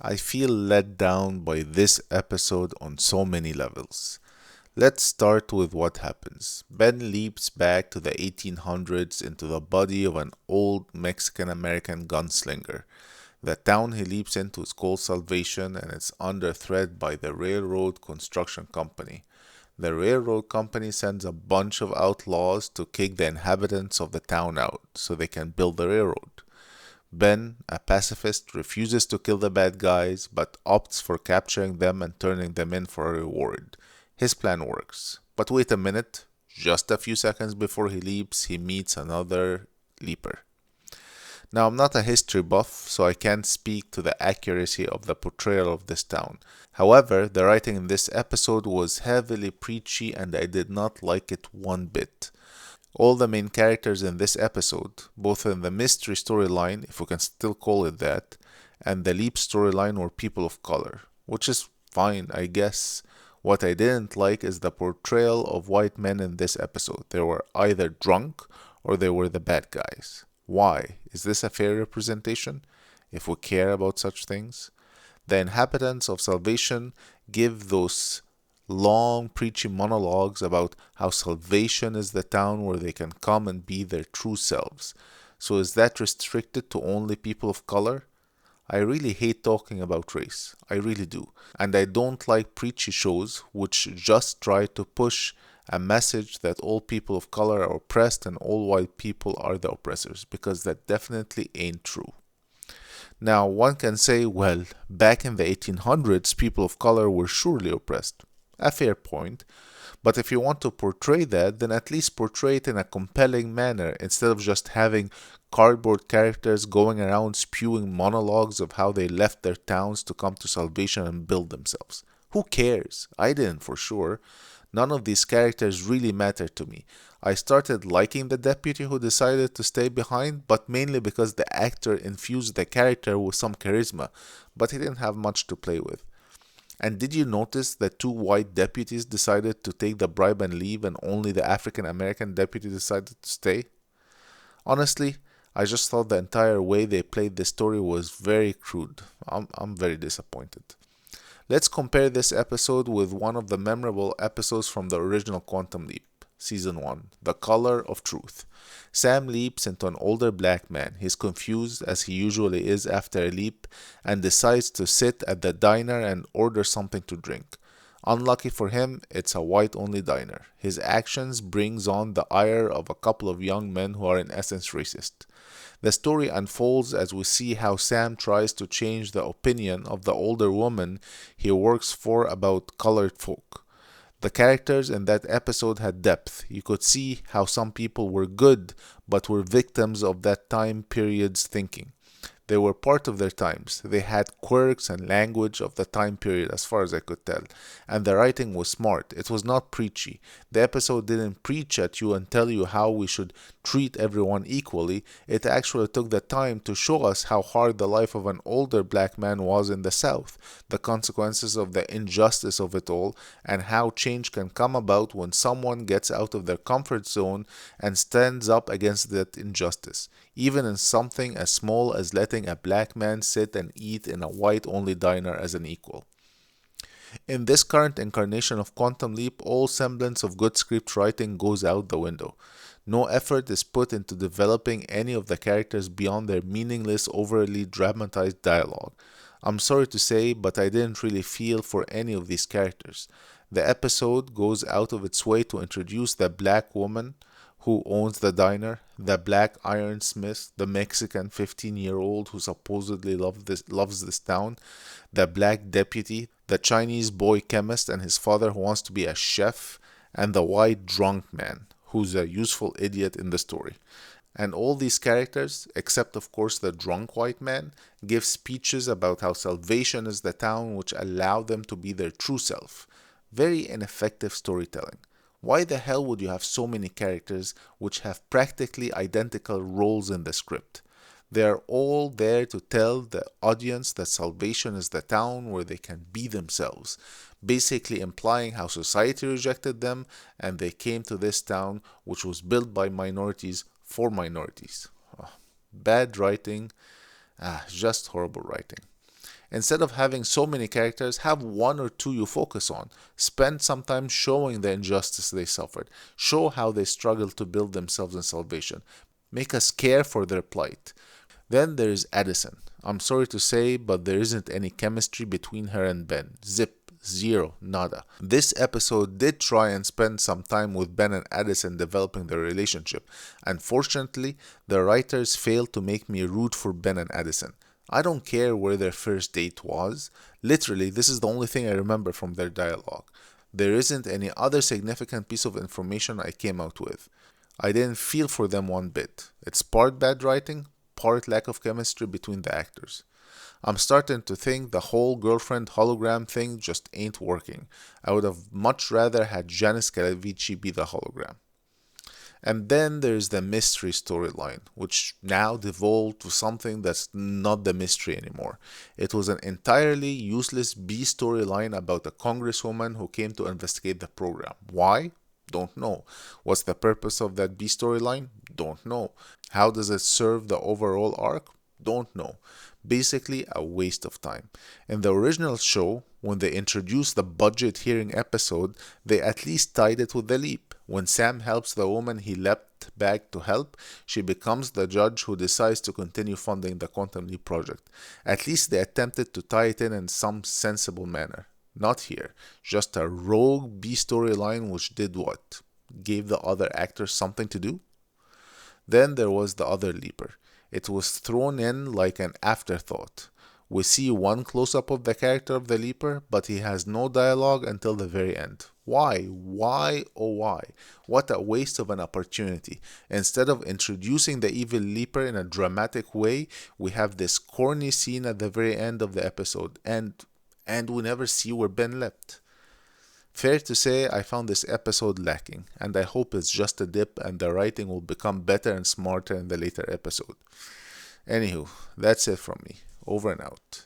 I feel let down by this episode on so many levels. Let's start with what happens. Ben leaps back to the 1800s into the body of an old Mexican American gunslinger. The town he leaps into is called Salvation and it's under threat by the railroad construction company. The railroad company sends a bunch of outlaws to kick the inhabitants of the town out so they can build the railroad. Ben, a pacifist, refuses to kill the bad guys but opts for capturing them and turning them in for a reward. His plan works. But wait a minute, just a few seconds before he leaps, he meets another leaper. Now, I'm not a history buff, so I can't speak to the accuracy of the portrayal of this town. However, the writing in this episode was heavily preachy and I did not like it one bit. All the main characters in this episode, both in the mystery storyline, if we can still call it that, and the leap storyline were people of color, which is fine, I guess. What I didn't like is the portrayal of white men in this episode. They were either drunk or they were the bad guys. Why? Is this a fair representation? If we care about such things? The inhabitants of Salvation give those long preachy monologues about how Salvation is the town where they can come and be their true selves. So is that restricted to only people of color? I really hate talking about race. I really do. And I don't like preachy shows which just try to push a message that all people of color are oppressed and all white people are the oppressors, because that definitely ain't true. Now, one can say, well, back in the 1800s, people of color were surely oppressed. A fair point. But if you want to portray that, then at least portray it in a compelling manner instead of just having cardboard characters going around spewing monologues of how they left their towns to come to Salvation and build themselves. Who cares? I didn't for sure. None of these characters really mattered to me. I started liking the deputy who decided to stay behind, but mainly because the actor infused the character with some charisma, but he didn't have much to play with. And did you notice that two white deputies decided to take the bribe and leave and only the African American deputy decided to stay? Honestly, I just thought the entire way they played the story was very crude. I'm very disappointed. Let's compare this episode with one of the memorable episodes from the original Quantum Leap, Season 1, The Color of Truth. Sam leaps into an older black man. He's confused, as he usually is after a leap, and decides to sit at the diner and order something to drink. Unlucky for him, it's a white-only diner. His actions brings on the ire of a couple of young men who are in essence racist. The story unfolds as we see how Sam tries to change the opinion of the older woman he works for about colored folk. The characters in that episode had depth. You could see how some people were good but were victims of that time period's thinking. They were part of their times. They had quirks and language of the time period as far as I could tell. And the writing was smart. It was not preachy. The episode didn't preach at you and tell you how we should treat everyone equally. It actually took the time to show us how hard the life of an older black man was in the South, the consequences of the injustice of it all, and how change can come about when someone gets out of their comfort zone and stands up against that injustice, even in something as small as letting a black man sit and eat in a white-only diner as an equal. In this current incarnation of Quantum Leap, all semblance of good script writing goes out the window. No effort is put into developing any of the characters beyond their meaningless, overly dramatized dialogue. I'm sorry to say, but I didn't really feel for any of these characters. The episode goes out of its way to introduce the black woman who owns the diner, the black ironsmith, the Mexican 15-year-old who supposedly loves this town, the black deputy, the Chinese boy chemist and his father who wants to be a chef, and the white drunk man who's a useful idiot in the story. And all these characters, except of course the drunk white man, give speeches about how Salvation is the town which allowed them to be their true self. Very ineffective storytelling. Why the hell would you have so many characters which have practically identical roles in the script? They are all there to tell the audience that Salvation is the town where they can be themselves, basically implying how society rejected them and they came to this town which was built by minorities for minorities. Bad writing, just horrible writing. Instead of having so many characters, have one or two you focus on. Spend some time showing the injustice they suffered. Show how they struggled to build themselves in salvation. Make us care for their plight. Then there's Addison. I'm sorry to say, but there isn't any chemistry between her and Ben. Zip. Zero. Nada. This episode did try and spend some time with Ben and Addison developing their relationship. Unfortunately, the writers failed to make me root for Ben and Addison. I don't care where their first date was. Literally, this is the only thing I remember from their dialogue. There isn't any other significant piece of information I came out with. I didn't feel for them one bit. It's part bad writing, part lack of chemistry between the actors. I'm starting to think the whole girlfriend hologram thing just ain't working. I would have much rather had Janice Calavici be the hologram. And then there's the mystery storyline, which now devolved to something that's not the mystery anymore. It was an entirely useless B storyline about a congresswoman who came to investigate the program. Why? Don't know. What's the purpose of that B storyline? Don't know. How does it serve the overall arc? Don't know. Basically a waste of time. In the original show, when they introduced the budget hearing episode, they at least tied it with the leap. When Sam helps the woman he leapt back to help, she becomes the judge who decides to continue funding the Quantum Leap project. At least they attempted to tie it in some sensible manner. Not here. Just a rogue B storyline which did what? Gave the other actors something to do? Then there was the other leaper. It was thrown in like an afterthought. We see one close-up of the character of the leaper, but he has no dialogue until the very end. Why? Why? Oh why? What a waste of an opportunity. Instead of introducing the evil leaper in a dramatic way, we have this corny scene at the very end of the episode, and we never see where Ben leapt. Fair to say, I found this episode lacking, and I hope it's just a dip and the writing will become better and smarter in the later episode. Anywho, that's it from me. Over and out.